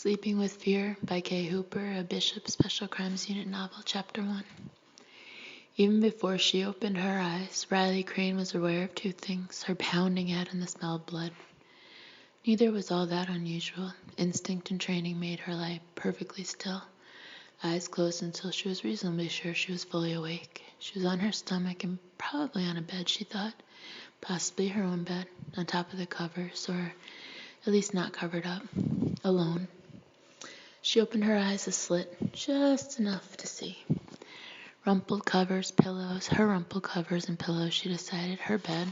Sleeping with Fear by Kay Hooper, a Bishop Special Crimes Unit novel, Chapter 1. Even before she opened her eyes, Riley Crane was aware of two things, her pounding head and the smell of blood. Neither was all that unusual. Instinct and training made her lie perfectly still, eyes closed until she was reasonably sure she was fully awake. She was on her stomach and probably on a bed, she thought, possibly her own bed, on top of the covers, or at least not covered up, alone. She opened her eyes a slit, just enough to see. Rumpled covers, pillows, her rumpled covers and pillows, she decided, her bed.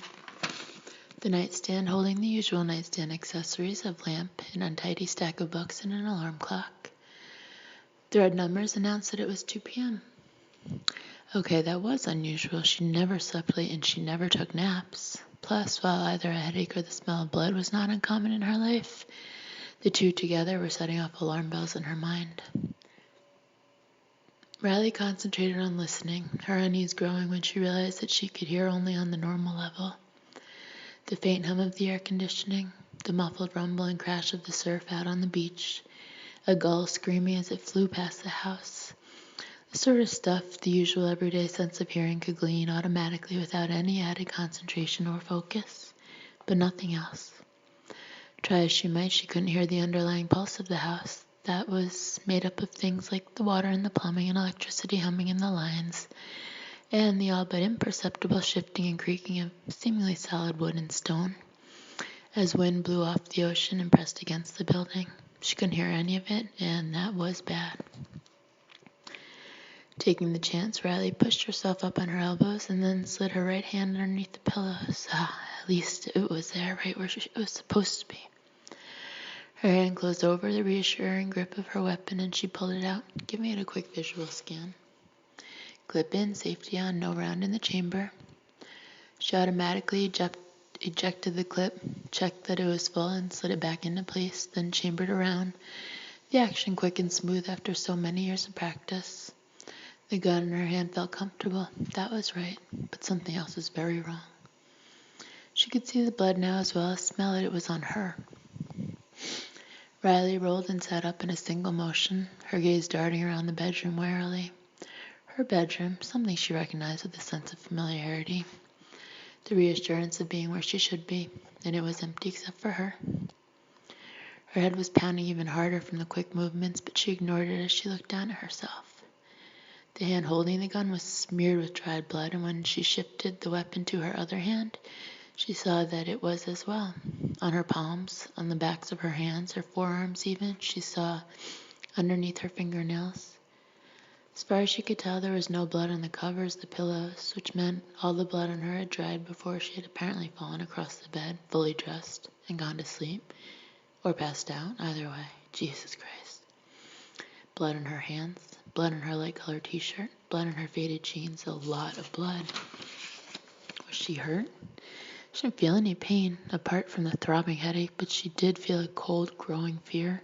The nightstand holding the usual nightstand accessories of lamp, an untidy stack of books, and an alarm clock. The red numbers announced that it was 2 p.m. Okay, that was unusual. She never slept late and she never took naps. Plus, while either a headache or the smell of blood was not uncommon in her life, the two together were setting off alarm bells in her mind. Riley concentrated on listening, her unease growing when she realized that she could hear only on the normal level. The faint hum of the air conditioning, the muffled rumble and crash of the surf out on the beach, a gull screaming as it flew past the house. The sort of stuff the usual everyday sense of hearing could glean automatically without any added concentration or focus, but nothing else. Try as she might, she couldn't hear the underlying pulse of the house. That was made up of things like the water and the plumbing and electricity humming in the lines, and the all but imperceptible shifting and creaking of seemingly solid wood and stone, as wind blew off the ocean and pressed against the building. She couldn't hear any of it, and that was bad. Taking the chance, Riley pushed herself up on her elbows and then slid her right hand underneath the pillows. At least it was there, right where it was supposed to be. Her hand closed over the reassuring grip of her weapon and she pulled it out, giving it a quick visual scan. Clip in, safety on, no round in the chamber. She automatically ejected the clip, checked that it was full and slid it back into place, then chambered around. The action quick and smooth after so many years of practice. The gun in her hand felt comfortable. That was right, but something else was very wrong. She could see the blood now as well as smell it. It was on her. Riley rolled and sat up in a single motion, her gaze darting around the bedroom warily. Her bedroom, something she recognized with a sense of familiarity. The reassurance of being where she should be, and it was empty except for her. Her head was pounding even harder from the quick movements, but she ignored it as she looked down at herself. The hand holding the gun was smeared with dried blood, and when she shifted the weapon to her other hand, she saw that it was as well. On her palms, on the backs of her hands, her forearms even, she saw underneath her fingernails. As far as she could tell, there was no blood on the covers, the pillows, which meant all the blood on her had dried before she had apparently fallen across the bed, fully dressed, and gone to sleep. Or passed out, either way. Jesus Christ. Blood on her hands, blood on her light-colored t-shirt, blood on her faded jeans, a lot of blood. Was she hurt? She didn't feel any pain, apart from the throbbing headache, but she did feel a cold, growing fear,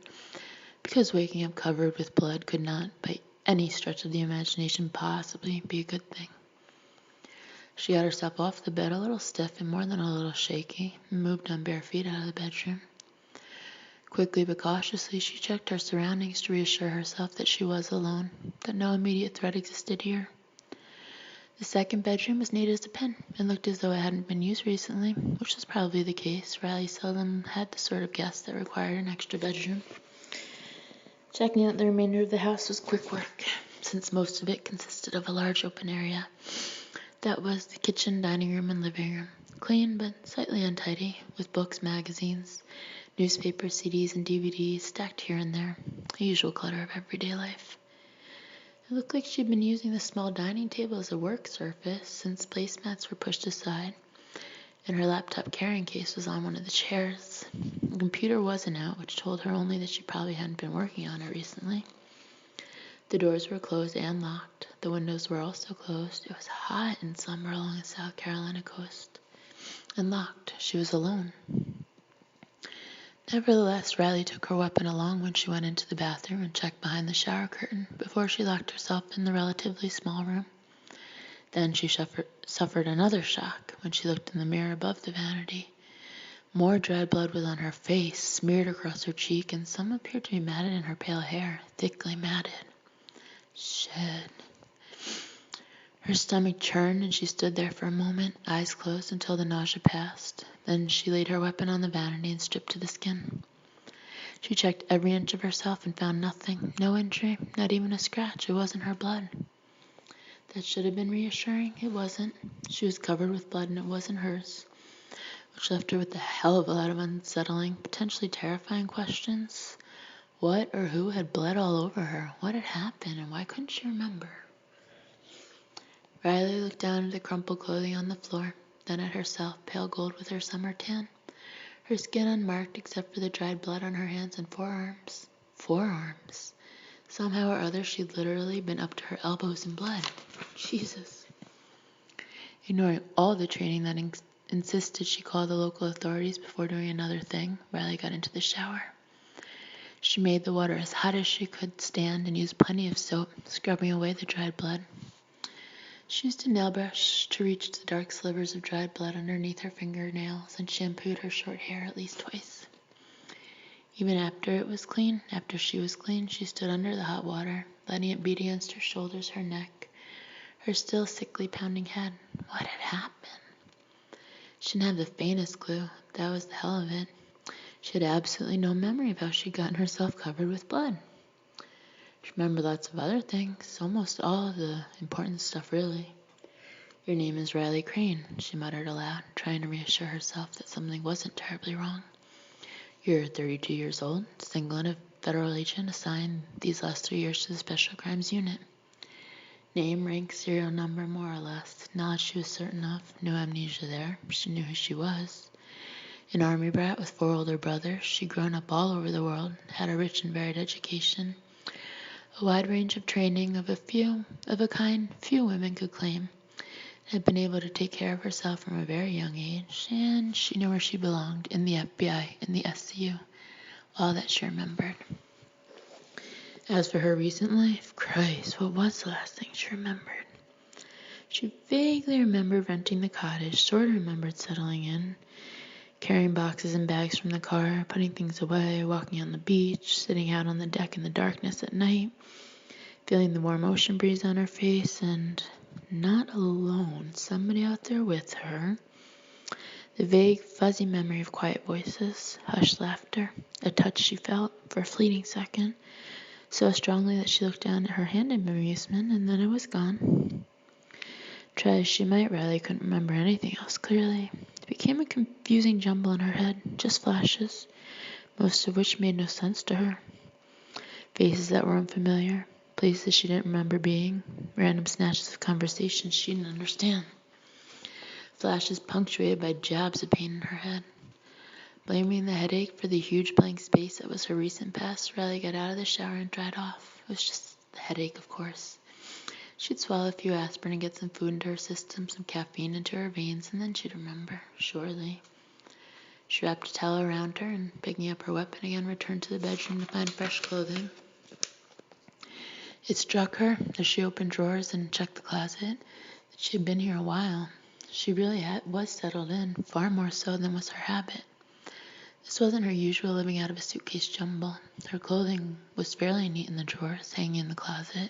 because waking up covered with blood could not, by any stretch of the imagination, possibly be a good thing. She got herself off the bed a little stiff and more than a little shaky, and moved on bare feet out of the bedroom. Quickly but cautiously, she checked her surroundings to reassure herself that she was alone, that no immediate threat existed here. The second bedroom was neat as a pin and looked as though it hadn't been used recently, which was probably the case. Riley seldom had the sort of guest that required an extra bedroom. Checking out the remainder of the house was quick work, since most of it consisted of a large open area. That was the kitchen, dining room, and living room. Clean but slightly untidy, with books, magazines, newspapers, CDs, and DVDs stacked here and there, the usual clutter of everyday life. It looked like she'd been using the small dining table as a work surface, since placemats were pushed aside, and her laptop carrying case was on one of the chairs. The computer wasn't out, which told her only that she probably hadn't been working on it recently. The doors were closed and locked. The windows were also closed. It was hot in summer along the South Carolina coast. And locked. She was alone. Nevertheless, Riley took her weapon along when she went into the bathroom and checked behind the shower curtain before she locked herself in the relatively small room. Then she suffered another shock when she looked in the mirror above the vanity. More dried blood was on her face, smeared across her cheek, and some appeared to be matted in her pale hair, thickly matted. Shit. Her stomach churned, and she stood there for a moment, eyes closed until the nausea passed. Then she laid her weapon on the vanity and stripped to the skin. She checked every inch of herself and found nothing, no injury, not even a scratch. It wasn't her blood. That should have been reassuring. It wasn't. She was covered with blood, and it wasn't hers, which left her with a hell of a lot of unsettling, potentially terrifying questions. What or who had bled all over her? What had happened, and why couldn't she remember? Riley looked down at the crumpled clothing on the floor, then at herself, pale gold with her summer tan, her skin unmarked except for the dried blood on her hands and forearms. Forearms. Somehow or other, she'd literally been up to her elbows in blood. Jesus. Ignoring all the training that insisted she call the local authorities before doing another thing, Riley got into the shower. She made the water as hot as she could stand and used plenty of soap, scrubbing away the dried blood. She used a nail brush to reach the dark slivers of dried blood underneath her fingernails and shampooed her short hair at least twice. Even after she was clean, she stood under the hot water, letting it beat against her shoulders, her neck, her still sickly pounding head. What had happened? She didn't have the faintest clue. That was the hell of it. She had absolutely no memory of how she'd gotten herself covered with blood. She remembered lots of other things, almost all of the important stuff, really. Your name is Riley Crane, she muttered aloud, trying to reassure herself that something wasn't terribly wrong. You're 32 years old, single and a federal agent assigned these last 3 years to the Special Crimes Unit. Name, rank, serial number, more or less. Knowledge she was certain of. No amnesia there. She knew who she was. An army brat with 4 older brothers, she'd grown up all over the world, had a rich and varied education, a wide range of training of a kind few women could claim, had been able to take care of herself from a very young age, and she knew where she belonged, in the FBI, in the SCU, all that she remembered. As for her recent life, Christ, what was the last thing she remembered? She vaguely remembered renting the cottage, sort of remembered settling in, carrying boxes and bags from the car, putting things away, walking on the beach, sitting out on the deck in the darkness at night, feeling the warm ocean breeze on her face, and not alone, somebody out there with her. The vague, fuzzy memory of quiet voices, hushed laughter, a touch she felt for a fleeting second, so strongly that she looked down at her hand in amusement, and then it was gone. Try as she might, Riley couldn't remember anything else clearly. It became a confusing jumble in her head, just flashes, most of which made no sense to her. Faces that were unfamiliar, places she didn't remember being, random snatches of conversations she didn't understand. Flashes punctuated by jabs of pain in her head. Blaming the headache for the huge blank space that was her recent past, Riley got out of the shower and dried off. It was just the headache, of course. She'd swallow a few aspirin and get some food into her system, some caffeine into her veins, and then she'd remember, surely. She wrapped a towel around her and, picking up her weapon again, returned to the bedroom to find fresh clothing. It struck her, as she opened drawers and checked the closet, that she had been here a while. She really was settled in, far more so than was her habit. This wasn't her usual living out of a suitcase jumble. Her clothing was fairly neat in the drawers, hanging in the closet.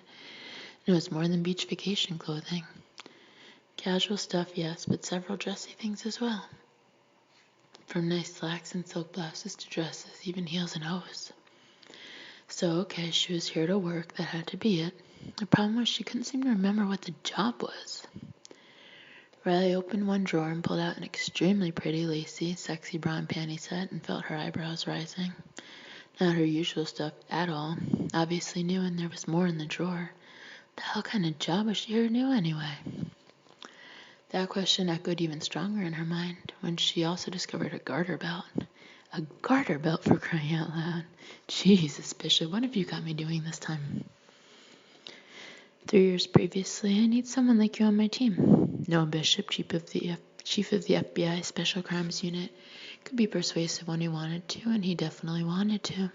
It was more than beach vacation clothing. Casual stuff, yes, but several dressy things as well. From nice slacks and silk blouses to dresses, even heels and hose. So, okay, she was here to work, that had to be it. The problem was she couldn't seem to remember what the job was. Riley opened one drawer and pulled out an extremely pretty, lacy, sexy brown panty set and felt her eyebrows rising. Not her usual stuff at all. Obviously new, and there was more in the drawer. The hell kind of job was she here to do anyway? That question echoed even stronger in her mind when she also discovered a garter belt. A garter belt, for crying out loud. Jesus, Bishop, what have you got me doing this time? 3 years previously, I need someone like you on my team. Noah Bishop, chief of the FBI Special Crimes Unit, could be persuasive when he wanted to, and he definitely wanted to.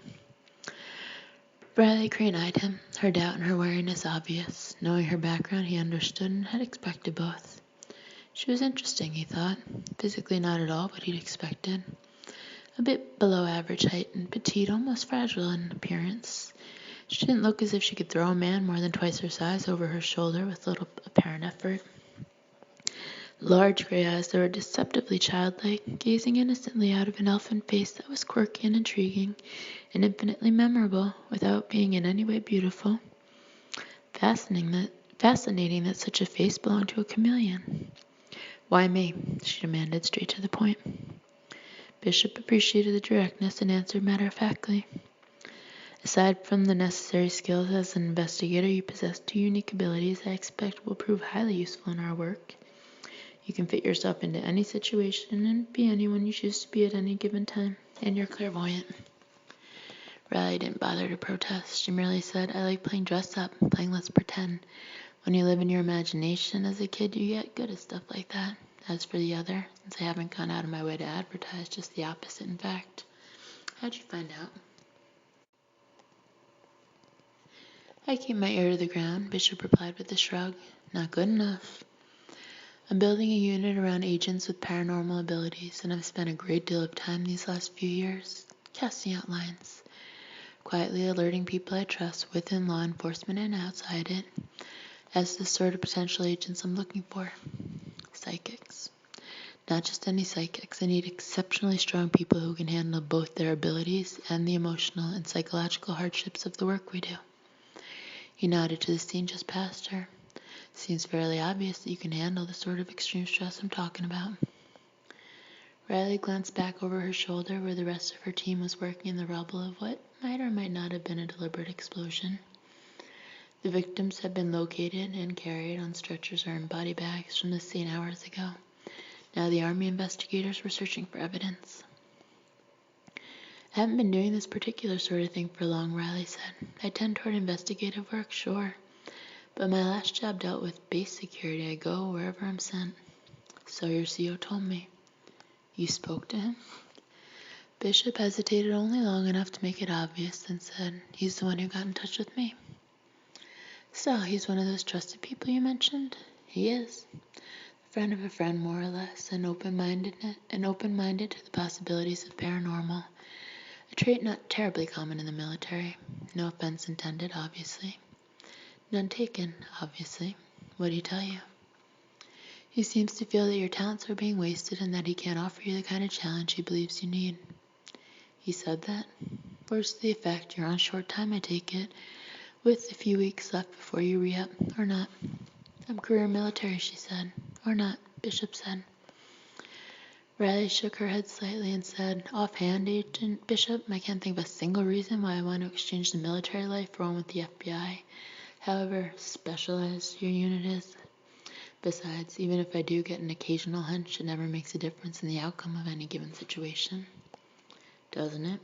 Riley Crane eyed him, her doubt and her wariness obvious. Knowing her background, he understood and had expected both. She was interesting, he thought. Physically not at all what he'd expected. a bit below average height and petite, almost fragile in appearance. She didn't look as if she could throw a man more than twice her size over her shoulder with little apparent effort. Large gray eyes that were deceptively childlike, gazing innocently out of an elfin face that was quirky and intriguing and infinitely memorable without being in any way beautiful. Fascinating that such a face belonged to a chameleon. Why me? She demanded, straight to the point. Bishop appreciated the directness and answered matter-of-factly. Aside from the necessary skills as an investigator, you possess two unique abilities I expect will prove highly useful in our work. You can fit yourself into any situation and be anyone you choose to be at any given time, and you're clairvoyant. Riley didn't bother to protest. She merely said, I like playing dress-up, playing let's pretend. When you live in your imagination as a kid, you get good at stuff like that. As for the other, since I haven't gone out of my way to advertise, just the opposite, in fact. How'd you find out? I keep my ear to the ground, Bishop replied with a shrug. Not good enough. I'm building a unit around agents with paranormal abilities, and I've spent a great deal of time these last few years casting out lines, quietly alerting people I trust within law enforcement and outside it as the sort of potential agents I'm looking for. Psychics. Not just any psychics. I need exceptionally strong people who can handle both their abilities and the emotional and psychological hardships of the work we do. He nodded to the scene just past her. Seems fairly obvious that you can handle the sort of extreme stress I'm talking about. Riley glanced back over her shoulder where the rest of her team was working in the rubble of what might or might not have been a deliberate explosion. The victims had been located and carried on stretchers or in body bags from the scene hours ago. Now the Army investigators were searching for evidence. I haven't been doing this particular sort of thing for long, Riley said. I tend toward investigative work, sure. But my last job dealt with base security. I go wherever I'm sent. So your CO told me. You spoke to him? Bishop hesitated only long enough to make it obvious, then said, he's the one who got in touch with me. So, he's one of those trusted people you mentioned? He is. A friend of a friend, more or less, and open-minded to the possibilities of paranormal. A trait not terribly common in the military. No offense intended, obviously. None taken, obviously. What'd he tell you? He seems to feel that your talents are being wasted and that he can't offer you the kind of challenge he believes you need. He said that? Words to the effect, you're on short time, I take it, with a few weeks left before you re-up, or not. I'm career military, she said. Or not, Bishop said. Riley shook her head slightly and said, offhand, Agent Bishop, I can't think of a single reason why I want to exchange the military life for one with the FBI, however specialized your unit is. Besides, even if I do get an occasional hunch, it never makes a difference in the outcome of any given situation. Doesn't it?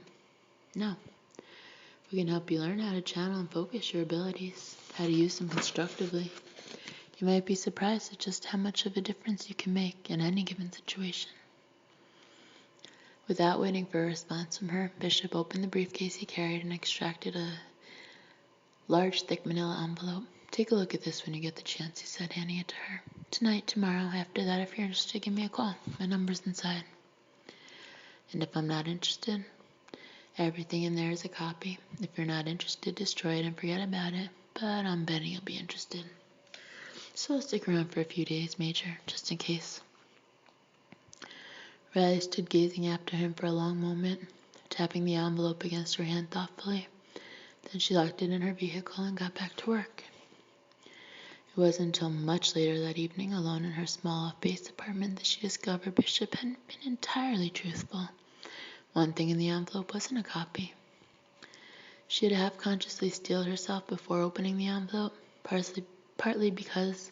No. We can help you learn how to channel and focus your abilities, how to use them constructively. You might be surprised at just how much of a difference you can make in any given situation. Without waiting for a response from her, Bishop opened the briefcase he carried and extracted a large, thick manila envelope. Take a look at this when you get the chance, he said, handing it to her. Tonight, tomorrow, after that, if you're interested, give me a call. My number's inside. And if I'm not interested, everything in there is a copy. If you're not interested, destroy it and forget about it. But I'm betting you'll be interested. So stick around for a few days, Major, just in case. Riley stood gazing after him for a long moment, tapping the envelope against her hand thoughtfully. Then she locked it in her vehicle and got back to work. It wasn't until much later that evening, alone in her small off-base apartment, that she discovered Bishop hadn't been entirely truthful. One thing in the envelope wasn't a copy. She had half-consciously steeled herself before opening the envelope, partly because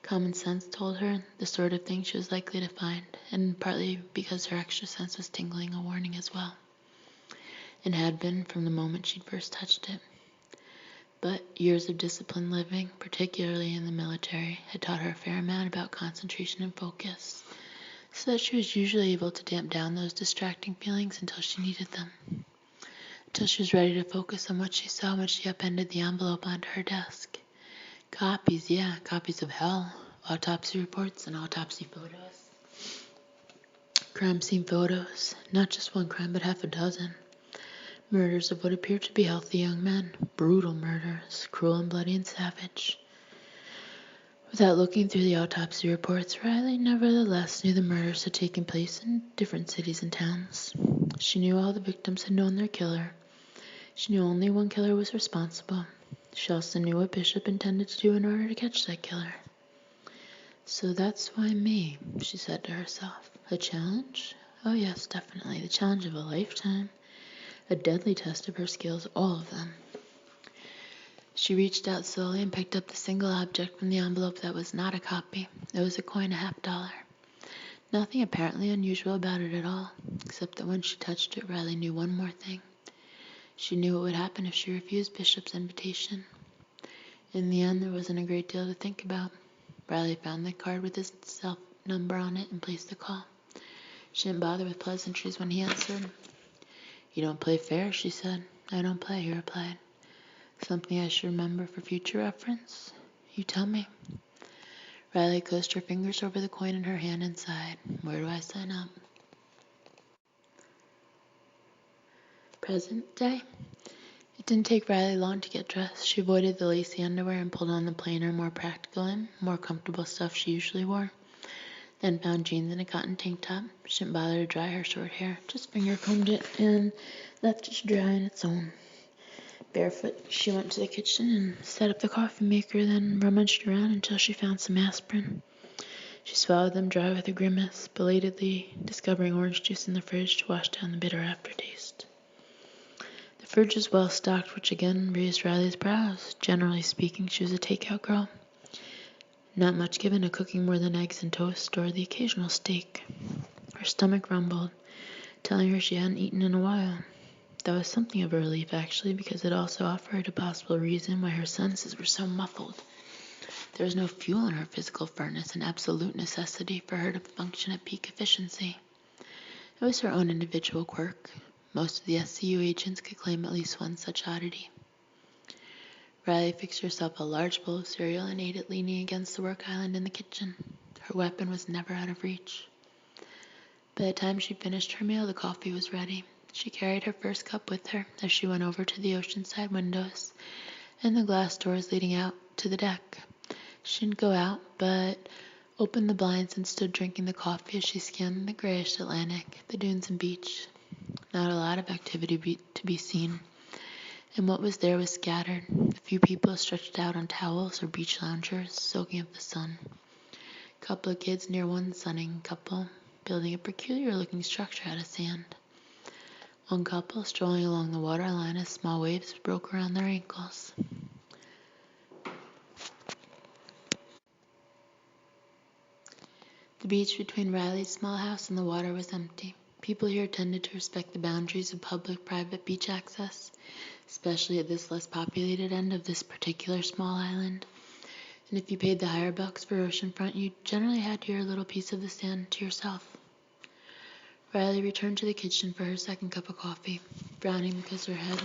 common sense told her the sort of thing she was likely to find, and partly because her extra sense was tingling a warning as well, and had been from the moment she'd first touched it. But years of disciplined living, particularly in the military, had taught her a fair amount about concentration and focus, so that she was usually able to damp down those distracting feelings until she needed them, until she was ready to focus on what she saw when she upended the envelope onto her desk. Copies, copies of hell, autopsy reports, and autopsy photos. Crime scene photos, not just one crime, but half a dozen. Murders of what appeared to be healthy young men. Brutal murders, cruel and bloody and savage. Without looking through the autopsy reports, Riley nevertheless knew the murders had taken place in different cities and towns. She knew all the victims had known their killer. She knew only one killer was responsible. She also knew what Bishop intended to do in order to catch that killer. So that's why me, she said to herself. A challenge? Oh yes, definitely. The challenge of a lifetime. A deadly test of her skills, all of them. She reached out slowly and picked up the single object from the envelope that was not a copy. It was a coin, $50. Nothing apparently unusual about it at all, except that when she touched it, Riley knew one more thing. She knew what would happen if she refused Bishop's invitation. In the end, there wasn't a great deal to think about. Riley found the card with his cell number on it and placed the call. She didn't bother with pleasantries when he answered. You don't play fair, she said. I don't play, he replied. Something I should remember for future reference? You tell me. Riley closed her fingers over the coin in her hand and sighed. Where do I sign up? Present day. It didn't take Riley long to get dressed. She avoided the lacy underwear and pulled on the plainer, more practical and more comfortable stuff she usually wore. Then found jeans and a cotton tank top. She didn't bother to dry her short hair, just finger combed it and left it to dry on its own. Barefoot, she went to the kitchen and set up the coffee maker, then rummaged around until she found some aspirin. She swallowed them dry with a grimace, belatedly discovering orange juice in the fridge to wash down the bitter aftertaste. The fridge was well stocked, which again raised Riley's brows. Generally speaking, she was a takeout girl, not much given to cooking more than eggs and toast or the occasional steak. Her stomach rumbled, telling her she hadn't eaten in a while. That was something of a relief, actually, because it also offered a possible reason why her senses were so muffled. There was no fuel in her physical furnace, an absolute necessity for her to function at peak efficiency. It was her own individual quirk. Most of the SCU agents could claim at least one such oddity. Riley fixed herself a large bowl of cereal and ate it leaning against the work island in the kitchen. Her weapon was never out of reach. By the time she finished her meal, the coffee was ready. She carried her first cup with her as she went over to the oceanside windows and the glass doors leading out to the deck. She didn't go out, but opened the blinds and stood drinking the coffee as she scanned the grayish Atlantic, the dunes and beach. Not a lot of activity to be seen, and what was there was scattered. A few people stretched out on towels or beach loungers, soaking up the sun. A couple of kids near one sunning couple, building a peculiar-looking structure out of sand. One couple strolling along the waterline as small waves broke around their ankles. The beach between Riley's small house and the water was empty. People here tended to respect the boundaries of public-private beach access, especially at this less populated end of this particular small island. And if you paid the higher bucks for oceanfront, you generally had your little piece of the sand to yourself. Riley returned to the kitchen for her second cup of coffee, frowning because her head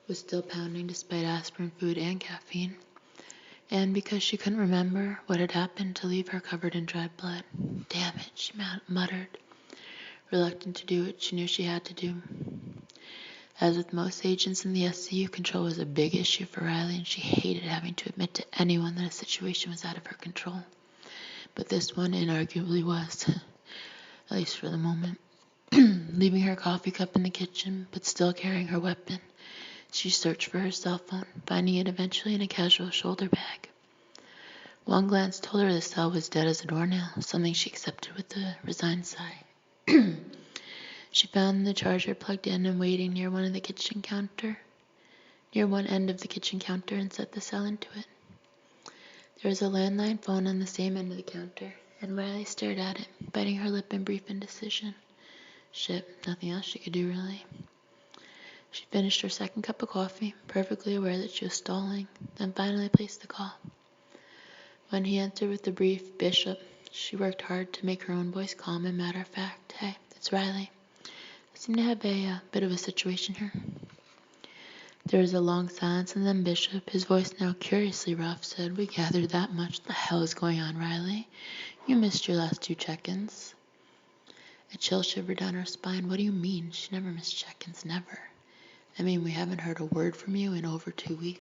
was still pounding despite aspirin, food, and caffeine, and because she couldn't remember what had happened to leave her covered in dried blood. Damn it, she muttered. Reluctant to do what she knew she had to do. As with most agents in the SCU, control was a big issue for Riley, and she hated having to admit to anyone that a situation was out of her control. But this one inarguably was, at least for the moment. Leaving her coffee cup in the kitchen, but still carrying her weapon, she searched for her cell phone, finding it eventually in a casual shoulder bag. One glance told her the cell was dead as a doornail, something she accepted with a resigned sigh. She found the charger plugged in and waiting near one end of the kitchen counter, and set the cell into it. There was a landline phone on the same end of the counter, and Riley stared at it, biting her lip in brief indecision. Shit, nothing else she could do, really. She finished her second cup of coffee, perfectly aware that she was stalling, then finally placed the call. When he answered with the brief "Bishop," she worked hard to make her own voice calm and matter-of-fact. Hey, it's Riley. I seem to have a bit of a situation here. There was a long silence, and then Bishop, his voice now curiously rough, said, We gathered that much. What the hell is going on, Riley? You missed your last 2 check-ins. A chill shivered down her spine. What do you mean? She never missed check-ins, never. I mean, we haven't heard a word from you in over 2 weeks.